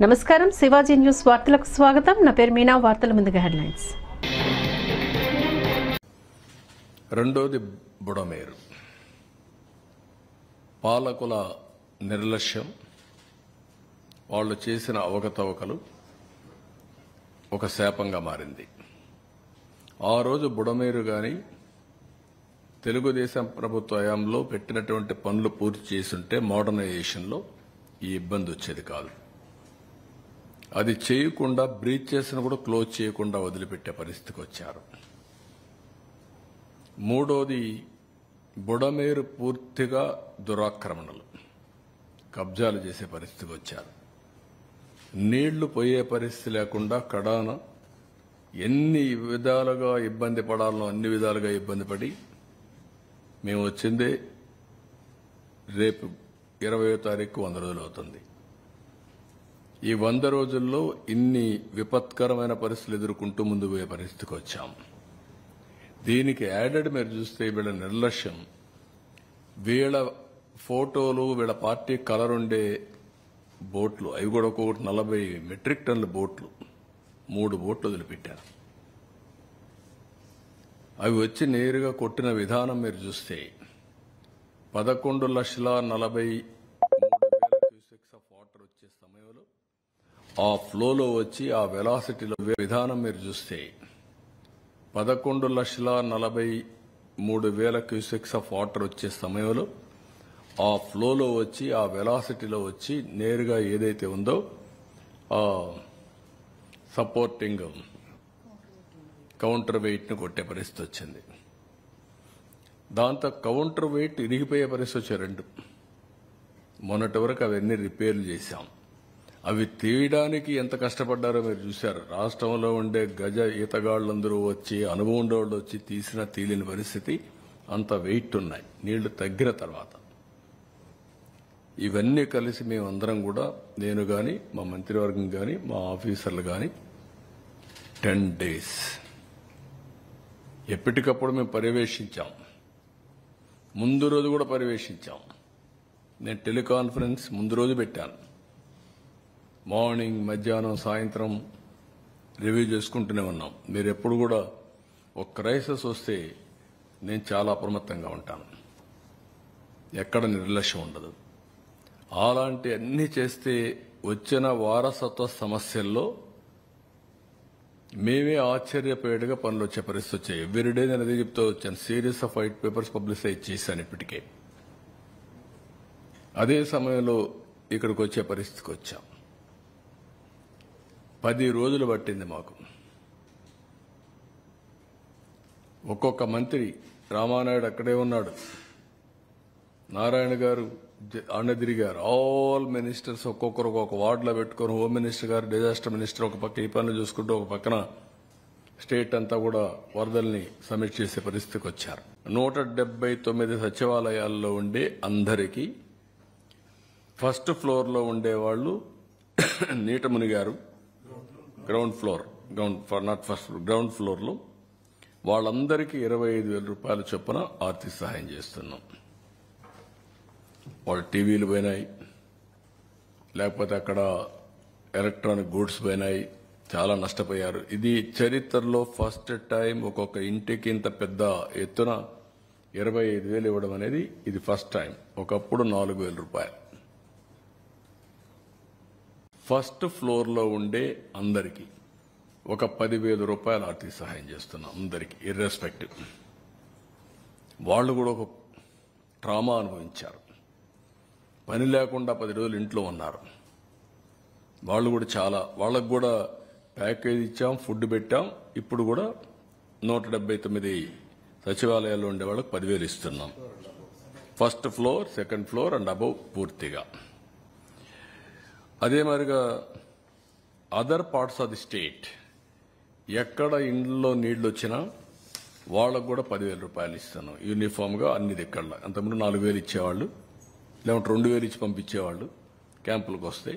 నమస్కారం, శివాజీ న్యూస్ వార్తలకు స్వాగతం. నా పేరు మీనా. వార్తల ముందుగా హెడ్లైన్స్. రెండోది బుడమేరు. పాలకుల నిర్లక్ష్యం, వాళ్ళు చేసిన అవకతవకలు ఒక శాపంగా మారింది. ఆ రోజు బుడమేరు గాని తెలుగుదేశం ప్రభుత్వ హయాంలో పెట్టినటువంటి పనులు పూర్తి చేసుంటే మోడర్నైజేషన్లో ఈ ఇబ్బంది వచ్చేది కాదు. అది చేయకుండా బ్రీచెస్ను కూడా క్లోజ్ చేయకుండా వదిలిపెట్టే పరిస్థితికి వచ్చారు. మూడోది బుడమేరు పూర్తిగా దురాక్రమణలు, కబ్జాలు చేసే పరిస్థితికి వచ్చారు. నీళ్లు పోయే పరిస్థితి లేకుండా కడాన ఎన్ని విధాలుగా ఇబ్బంది పడాలనో అన్ని విధాలుగా ఇబ్బంది పడి మేము వచ్చిందే రేపు 20వ తారీఖు 100 రోజులు అవుతుంది. ఈ 100 రోజుల్లో ఇన్ని విపత్కరమైన పరిస్థితులు ఎదుర్కొంటూ ముందు పోయే పరిస్థితికి వచ్చాం. దీనికి యాడెడ్ మీరు చూస్తే వీళ్ళ నిర్లక్ష్యం, వీళ్ళ ఫోటోలు, వీళ్ళ పార్టీ కలర్ ఉండే బోట్లు, అవి కూడా ఒక్కొక్కటి 40 మెట్రిక్ టన్నుల బోట్లు, 3 బోట్లు వదిలిపెట్టారు. అవి వచ్చి నేరుగా కొట్టిన విధానం మీరు చూస్తే 11,43,000 క్యూసెక్స్ ఆఫ్ వాటర్ వచ్చే సమయంలో ఆ ఫ్లోలో వచ్చి ఆ వెలాసిటీలో విధానం మీరు చూస్తే 11,43,000 క్యూసెక్స్ ఆఫ్ వాటర్ వచ్చే సమయంలో ఆ ఫ్లోలో వచ్చి ఆ వెలాసిటీలో వచ్చి నేరుగా ఏదైతే ఉందో ఆ సపోర్టింగ్ కౌంటర్ వెయిట్ ను కొట్టే పరిస్థితి వచ్చింది. దాంతో కౌంటర్ వెయిట్ ఇరిగిపోయే పరిస్థితి వచ్చాయి. 2 మొన్నటి వరకు అవన్నీ రిపేర్లు చేశాం. అవి తీయడానికి ఎంత కష్టపడ్డారో మీరు చూశారు. రాష్ట్రంలో ఉండే గజ ఈతగాళ్లందరూ వచ్చి, అనుభవం ఉండేవాళ్ళు వచ్చి తీసినా తీయలేని పరిస్థితి, అంత వెయిట్ ఉన్నాయి నీళ్లు తగ్గిన తర్వాత. ఇవన్నీ కలిసి మేమందరం కూడా, నేను కానీ, మా మంత్రివర్గం కానీ, మా ఆఫీసర్లు కానీ 10 days ఎప్పటికప్పుడు మేము పర్యవేక్షించాం. ముందు రోజు కూడా పర్యవేక్షించాం. నేను టెలికాన్ఫరెన్స్ ముందు రోజు పెట్టాను. మార్నింగ్, మధ్యాహ్నం, సాయంత్రం రివ్యూ చేసుకుంటూనే ఉన్నాం. మీరు ఎప్పుడు కూడా ఒక క్రైసిస్ వస్తే నేను చాలా అప్రమత్తంగా ఉంటాను. ఎక్కడ నిర్లక్ష్యం ఉండదు. అలాంటి అన్ని చేస్తే వచ్చిన వారసత్వ సమస్యల్లో మేమే ఆశ్చర్యపోయేట్టుగా పనులు వచ్చే పరిస్థితి వచ్చాయి. ఎవ్రీడే నేను అదే చెప్తూ వచ్చాను. Series of white papers publicise చేశాను ఇప్పటికే. అదే సమయంలో ఇక్కడికి వచ్చే పరిస్థితికి వచ్చాం. 10 రోజులు పట్టింది మాకు. ఒక్కొక్క మంత్రి, రామానాయుడు అక్కడే ఉన్నాడు, నారాయణ గారు అన్న తిరిగారు. ఆల్ మినిస్టర్స్ ఒక్కొక్కరు ఒక్కొక్క వార్డులో పెట్టుకుని, హోమ్ మినిస్టర్ గారు, డిజాస్టర్ మినిస్టర్ ఒక పక్క ఈ పనులు చూసుకుంటూ ఒక పక్కన స్టేట్ అంతా కూడా వరదల్ని సమీక్ష చేసే పరిస్థితికి వచ్చారు. 179 సచివాలయాల్లో ఉండే అందరికీ ఫస్ట్ ఫ్లోర్ లో ఉండేవాళ్లు నీట మునిగారు. గ్రౌండ్ ఫ్లోర్ లో వాళ్ళందరికీ 25,000 రూపాయల చొప్పున ఆర్థిక సహాయం చేస్తున్నాం. వాళ్ళ టీవీలు పోయినాయి, లేకపోతే అక్కడ ఎలక్ట్రానిక్ గూడ్స్ పోయినాయి, చాలా నష్టపోయారు. ఇది చరిత్రలో ఫస్ట్ టైం ఒక్కొక్క ఇంటికి ఇంత పెద్ద ఎత్తున 25,000 ఇవ్వడం అనేది ఇది ఫస్ట్ టైం. ఒకప్పుడు 4,000 రూపాయలు. ఫస్ట్ ఫ్లోర్ లో ఉండే అందరికీ ఒక 10,000 రూపాయలు ఆర్థిక సహాయం చేస్తున్నాం అందరికీ, ఇర్రెస్పెక్టివ్. వాళ్ళు కూడా ఒక ట్రామా అనుభవించారు. పని లేకుండా 10 రోజులు ఇంట్లో ఉన్నారు. వాళ్ళు కూడా వాళ్ళకు కూడా ప్యాకేజ్ ఇచ్చాం, ఫుడ్ పెట్టాం. ఇప్పుడు కూడా 179 సచివాలయాల్లో ఉండే వాళ్ళకి 10,000 ఇస్తున్నాం. First floor, second floor and above పూర్తిగా. అదే మరిగా other parts of the state ఎక్కడ ఇండ్లలో నీళ్లు వచ్చినా వాళ్ళకు కూడా 10,000 రూపాయలు ఇస్తున్నాం యూనిఫామ్ గా అన్ని దిక్కల్లో. అంతకుముందు 4,000 ఇచ్చేవాళ్ళు, లేకుంటే 2,000 ఇచ్చి పంపించేవాళ్ళు. క్యాంపులకు వస్తే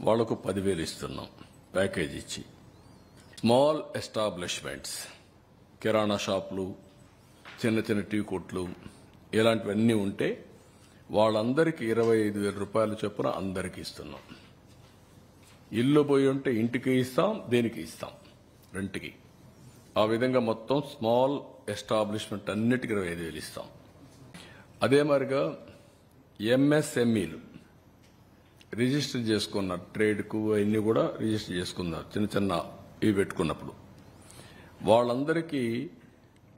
వాళ్లకు 10,000 ఇస్తున్నాం ప్యాకేజ్ ఇచ్చి. స్మాల్ ఎస్టాబ్లిష్మెంట్స్, కిరాణా షాపులు, చిన్న చిన్న టీ కొట్లు, ఇలాంటివన్నీ ఉంటే వాళ్ళందరికీ 25,000 రూపాయల చొప్పున అందరికీ ఇస్తున్నాం. ఇల్లు పోయి ఉంటే ఇంటికి ఇస్తాం, దేనికి ఇస్తాం, రెంట్కి. ఆ విధంగా మొత్తం స్మాల్ ఎస్టాబ్లిష్మెంట్ అన్నిటికీ 25,000 ఇస్తాం. అదే మరిగా ఎంఎస్ఎంఈలు రిజిస్టర్ చేసుకున్నారు, ట్రేడ్కు అవన్నీ కూడా రిజిస్టర్ చేసుకున్నారు. చిన్న చిన్న ఇవి పెట్టుకున్నప్పుడు వాళ్ళందరికీ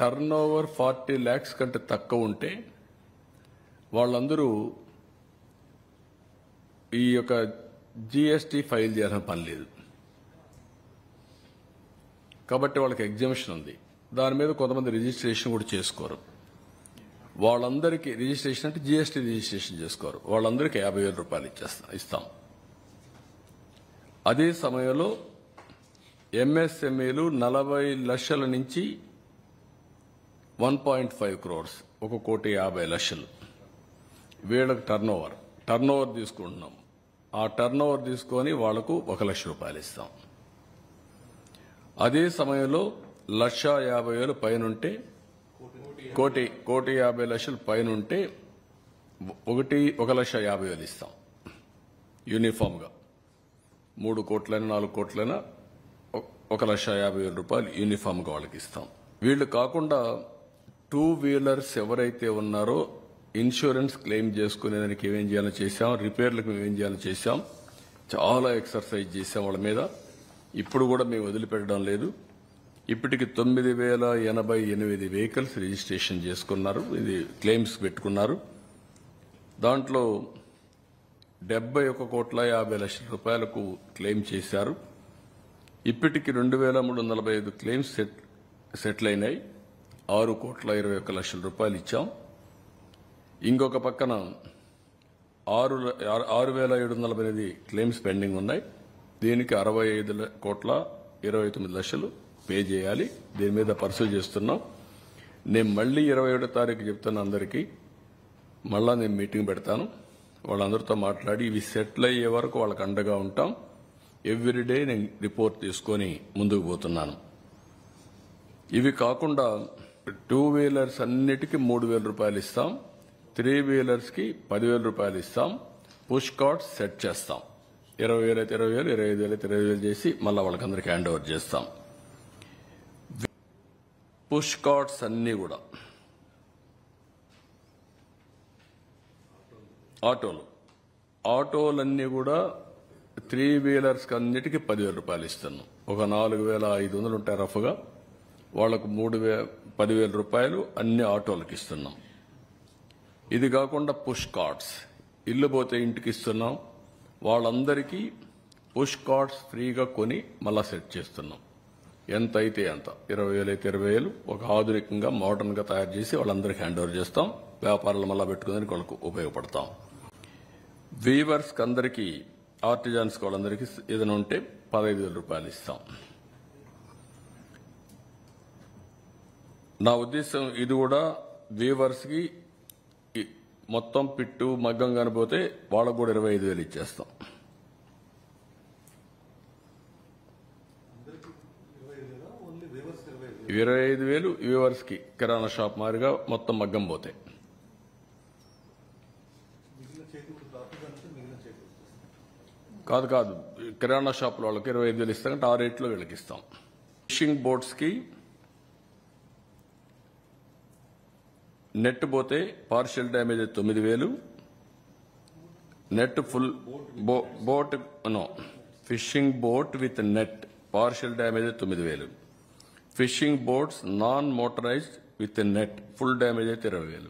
టర్న్ ఓవర్ 40 lakhs కంటే తక్కువ ఉంటే వాళ్ళందరూ ఈ యొక్క జిఎస్టీ ఫైల్ చేయాల్సిన పని లేదు. కాబట్టి వాళ్ళకి ఎగ్జామిషన్ ఉంది. దాని మీద కొంతమంది రిజిస్ట్రేషన్ కూడా చేసుకోరు. వాళ్ళందరికీ రిజిస్ట్రేషన్ అంటే జిఎస్టీ రిజిస్ట్రేషన్ చేసుకోరు. వాళ్ళందరికీ 50,000 రూపాయలు ఇస్తాం. అదే సమయంలో ఎంఎస్ఎంఈలు 40 లక్షల నుంచి 1.5 crores, 1,50,00,000 వీళ్ళకి టర్న్ ఓవర్ తీసుకుంటున్నాం. ఆ టర్న్ ఓవర్ తీసుకొని వాళ్లకు 1,00,000 రూపాయలు ఇస్తాం. అదే సమయంలో 1,50,000 పైనుంటే 1,50,00,000 పైనుంటే 1,50,000 ఇస్తాం. యూనిఫామ్ గా 3 కోట్లైనా 4 కోట్లైనా 1,50,000 రూపాయలు యూనిఫామ్ గా వాళ్ళకి ఇస్తాం. వీళ్ళు కాకుండా 2 వీలర్స్ ఎవరైతే ఉన్నారో ఇన్సూరెన్స్ క్లెయిమ్ చేసుకునేదానికి ఏమేం చేయాలో చేశాం, రిపేర్లకు ఏమేం చేయాలో చేశాం, చాలా ఎక్సర్సైజ్ చేశాం వాళ్ళ మీద. ఇప్పుడు కూడా మేము వదిలిపెట్టడం లేదు. ఇప్పటికి 9,088 వెహికల్స్ రిజిస్ట్రేషన్ చేసుకున్నారు, ఇది క్లెయిమ్స్ పెట్టుకున్నారు. దాంట్లో 71,50,00,000 రూపాయలకు క్లెయిమ్ చేశారు. ఇప్పటికి 2,345 క్లెయిమ్స్ సెటిల్ అయినాయి. 6,21,00,000 రూపాయలు ఇచ్చాం. ఇంకొక పక్కన 6,748 క్లెయిమ్స్ పెండింగ్ ఉన్నాయి. దీనికి 65,29,00,000 పే చేయాలి. దీని మీద పర్సూ చేస్తున్నాం. నేను మళ్లీ 27వ తారీఖు చెప్తున్నా అందరికీ, మళ్ళా నేను మీటింగ్ పెడతాను. వాళ్ళందరితో మాట్లాడి ఇవి సెటిల్ అయ్యే వరకు వాళ్ళకి అండగా ఉంటాం. ఎవ్రీడే నేను రిపోర్ట్ తీసుకొని ముందుకు పోతున్నాను. ఇవి కాకుండా 2 వీలర్స్ అన్నిటికీ 3,000 రూపాయలు ఇస్తాం. 3 వీలర్స్ కి 10,000 రూపాయలు ఇస్తాం. పుష్ కార్డ్స్ సెట్ చేస్తాం. 20,000 అయితే 20,000, 25,000 అయితే 25,000 చేసి మళ్ళా వాళ్ళకందరికీ హ్యాండ్ ఓవర్ చేస్తాం. పుష్ కార్డ్స్ అన్ని కూడా ఆటోలన్నీ కూడా 3 వీలర్స్ అన్నిటికీ 10,000 రూపాయలు ఇస్తున్నాం. ఒక 4,500 ఉంటాయి రఫ్గా, వాళ్లకు 10,000 రూపాయలు అన్ని ఆటోలకు ఇస్తున్నాం. ఇది కాకుండా పుష్ కార్డ్స్ ఇల్లు పోతే ఇంటికి ఇస్తున్నాం. వాళ్ళందరికీ పుష్ కార్డ్స్ ఫ్రీగా కొని మళ్ళా సెట్ చేస్తున్నాం. ఎంత అయితే అంత, 20,000 అయితే 20,000 ఒక ఆధునికంగా మోడర్న్ గా తయారు చేసి వాళ్ళందరికీ హ్యాండ్ ఓవర్ చేస్తాం. వ్యాపారాలు మళ్ళా పెట్టుకునేందుకు వాళ్ళకు ఉపయోగపడతాం. వీవర్స్ అందరికీ, ఆర్టిజాన్స్ వాళ్ళందరికీ ఏదైనా ఉంటే 15,000 రూపాయలు ఇస్తాం. నా ఉద్దేశం ఇది కూడా వీవర్స్ కి మొత్తం పిట్టు మగ్గం కానిపోతే వాళ్ళకు కూడా 25,000 ఇచ్చేస్తాం. 25,000 వీవర్స్ కి కిరాణా షాప్ మారిగా మొత్తం మగ్గం పోతే. కాదు కిరాణా షాపుల వాళ్ళకి 25,000 ఇస్తామంటే ఆ రేట్లో వీళ్ళకి ఇస్తాం. ఫిషింగ్ బోట్స్ కి నెట్ పోతే partial damage 9,000, net full boat fishing boat with net partial damage 9,000, fishing boats non motorised with net full damage అయితే 20,000,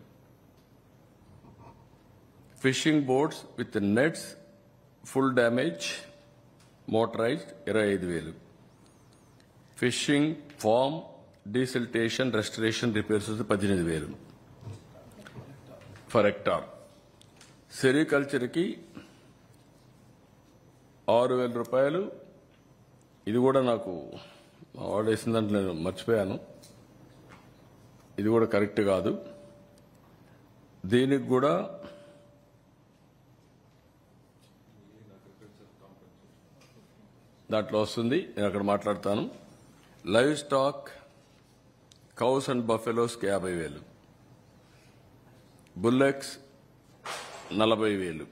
fishing boats with nets full damage motorised 25,000, fishing farm desiltation restoration repairs 18,000 per hectare. Sericulture కి 6,000 రూపాయలు. ఇది కూడా నాకు వాడేసిందంటే నేను మర్చిపోయాను, ఇది కూడా కరెక్ట్ కాదు. దీనికి కూడా దాంట్లో వస్తుంది, నేను అక్కడ మాట్లాడతాను. లైవ్ స్టాక్ కౌస్ అండ్ బఫెలోస్కి 50,000, bullocks 40,000,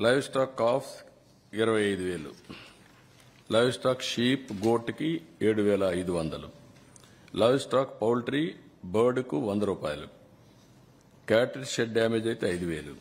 livestock calves 25,000, livestock sheep గోట్కి 7,500, లైవ్ స్టాక్ పౌల్ట్రీ బర్డ్కు 100 రూపాయలు, క్యాటిల్ షెడ్ డ్యామేజ్ అయితే 5,000.